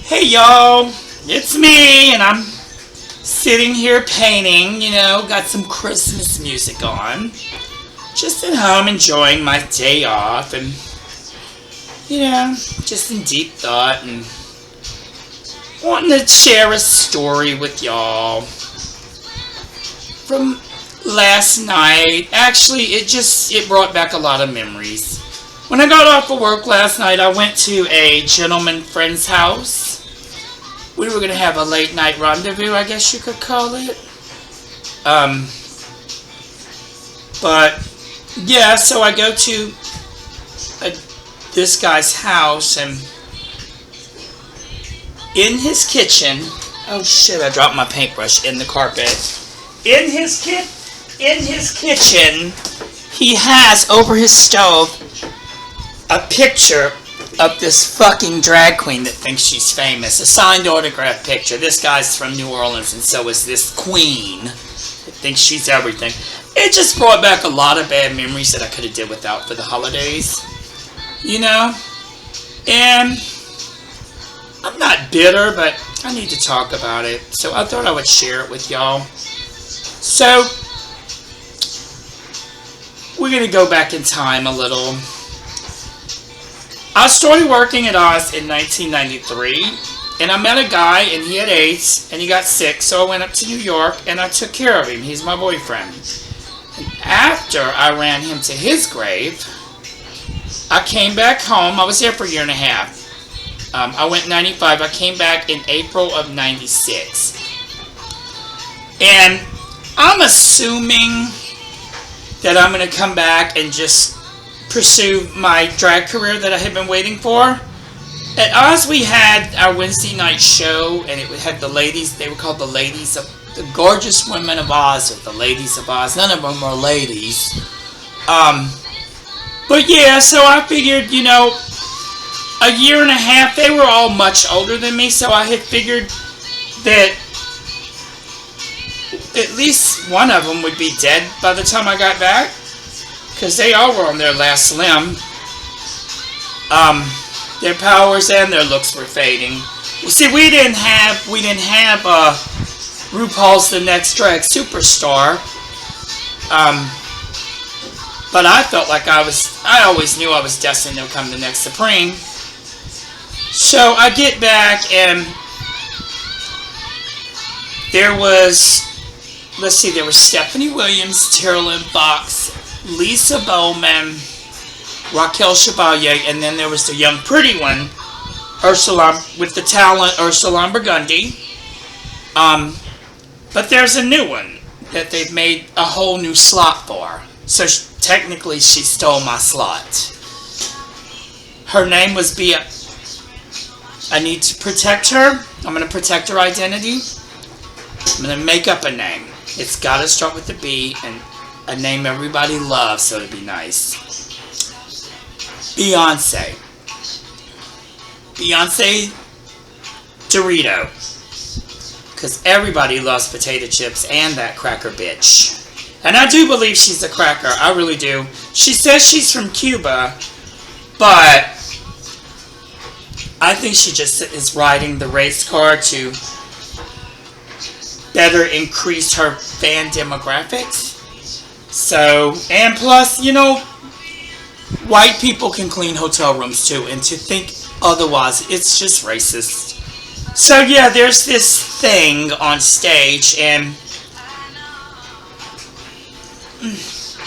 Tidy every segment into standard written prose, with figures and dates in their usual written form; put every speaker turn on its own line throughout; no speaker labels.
Hey y'all, it's me, and I'm sitting here painting, got some Christmas music on. Just at home enjoying my day off, and, just in deep thought and wanting to share a story with y'all from last night. Actually, it brought back a lot of memories. When I got off of work last night, I went to a gentleman friend's house. We were going to have a late night rendezvous, I guess you could call it. But, yeah, so I go to this guy's house, and in his kitchen, oh shit, I dropped my paintbrush in the carpet. In his kitchen, he has over his stove a picture of this fucking drag queen that thinks she's famous. A signed autograph picture. This guy's from New Orleans, and so is this queen that thinks she's everything. It just brought back a lot of bad memories that I could have did without for the holidays. And I'm not bitter, but I need to talk about it. So I thought I would share it with y'all. So we're going to go back in time a little. I started working at Oz in 1993, and I met a guy, and he had AIDS, and he got sick, so I went up to New York, and I took care of him. He's my boyfriend. And after I ran him to his grave, I came back home. I was there for a year and a half. I went in 95. I came back in April of 96. And I'm assuming that I'm going to come back and just pursue my drag career that I had been waiting for. At Oz, we had our Wednesday night show, and it had the ladies. They were called the ladies of the gorgeous women of Oz, or the ladies of Oz. None of them are ladies. But yeah, so I figured, a year and a half. They were all much older than me, so I had figured that at least one of them would be dead by the time I got back. Because they all were on their last limb. Their powers and their looks were fading. You see, we didn't have RuPaul's The Next Drag Superstar. But I felt like I always knew I was destined to become the next Supreme. So I get back, and there was Stephanie Williams, Terrell Fox, Lisa Bowman, Raquel Chevalier, and then there was the young pretty one, Ursula, with the talent, Ursula Burgundy. But there's a new one that they've made a whole new slot for. So technically she stole my slot. Her name was Bia. I need to protect her. I'm going to protect her identity. I'm going to make up a name. It's got to start with a B, and a name everybody loves, so it'd be nice. Beyonce Dorito. Because everybody loves potato chips and that cracker bitch. And I do believe she's a cracker. I really do. She says she's from Cuba, but I think she just is riding the race car to better increase her fan demographics. So, and plus, white people can clean hotel rooms too, and to think otherwise, it's just racist. So yeah, there's this thing on stage, and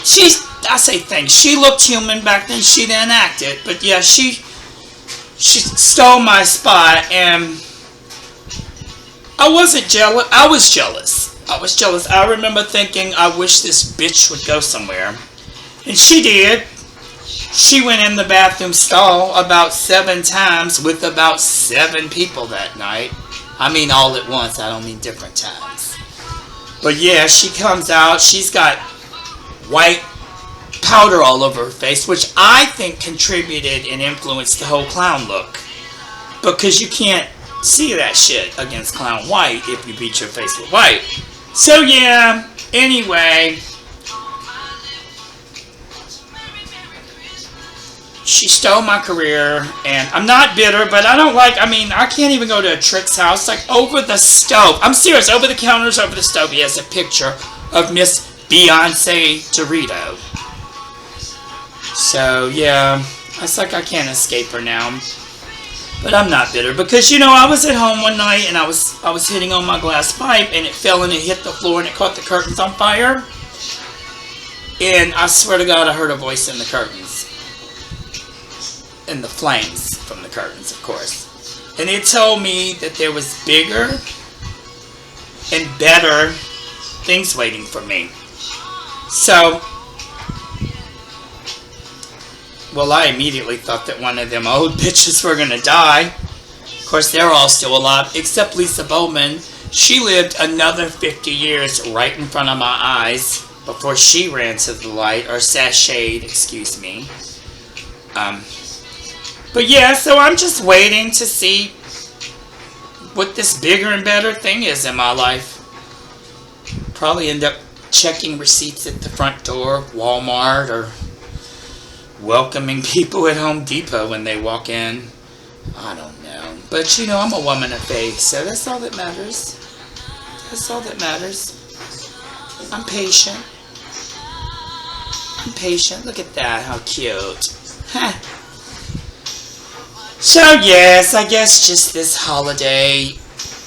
she looked human back then. She didn't act it, but yeah, she stole my spot, and I wasn't jealous. I was jealous. I remember thinking, I wish this bitch would go somewhere. And she did. She went in the bathroom stall about 7 times with about 7 people that night. I mean all at once. I don't mean different times. But yeah, she comes out. She's got white powder all over her face, which I think contributed and influenced the whole clown look. Because you can't see that shit against clown white if you beat your face with white. So yeah, anyway, she stole my career, and I'm not bitter, but I don't like, I mean, I can't even go to a Trick's house, like, over the stove. I'm serious, over the counters, over the stove, he has a picture of Miss Beyonce Dorito. So, yeah, it's like I can't escape her now. But I'm not bitter, because, you know, I was at home one night, and I was hitting on my glass pipe, and it fell and it hit the floor, and it caught the curtains on fire. And I swear to God, I heard a voice in the curtains. In the flames from the curtains, of course. And it told me that there was bigger and better things waiting for me. So, well, I immediately thought that one of them old bitches were going to die. Of course, they're all still alive, except Lisa Bowman. She lived another 50 years right in front of my eyes before she ran to the light, or sashayed, excuse me. But yeah, so I'm just waiting to see what this bigger and better thing is in my life. Probably end up checking receipts at the front door of Walmart, or welcoming people at Home Depot when they walk in. I don't know. But you know, I'm a woman of faith, so that's all that matters. That's all that matters. I'm patient. I'm patient. Look at that, how cute. Huh. So yes, I guess just this holiday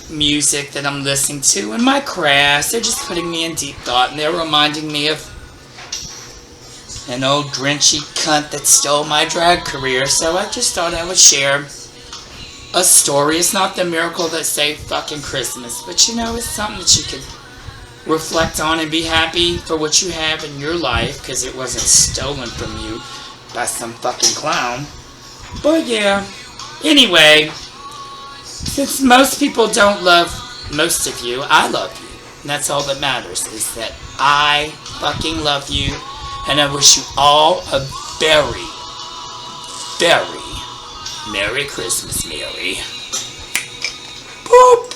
music that I'm listening to and my crafts, they're just putting me in deep thought, and they're reminding me of an old grinchy cunt that stole my drag career. So I just thought I would share a story. It's not the miracle that saved fucking Christmas, but you know, it's something that you could reflect on and be happy for what you have in your life, because it wasn't stolen from you by some fucking clown. But yeah, anyway, since most people don't love most of you, I love you. And that's all that matters, is that I fucking love you. And I wish you all a very, very Merry Christmas, Mary. Boop.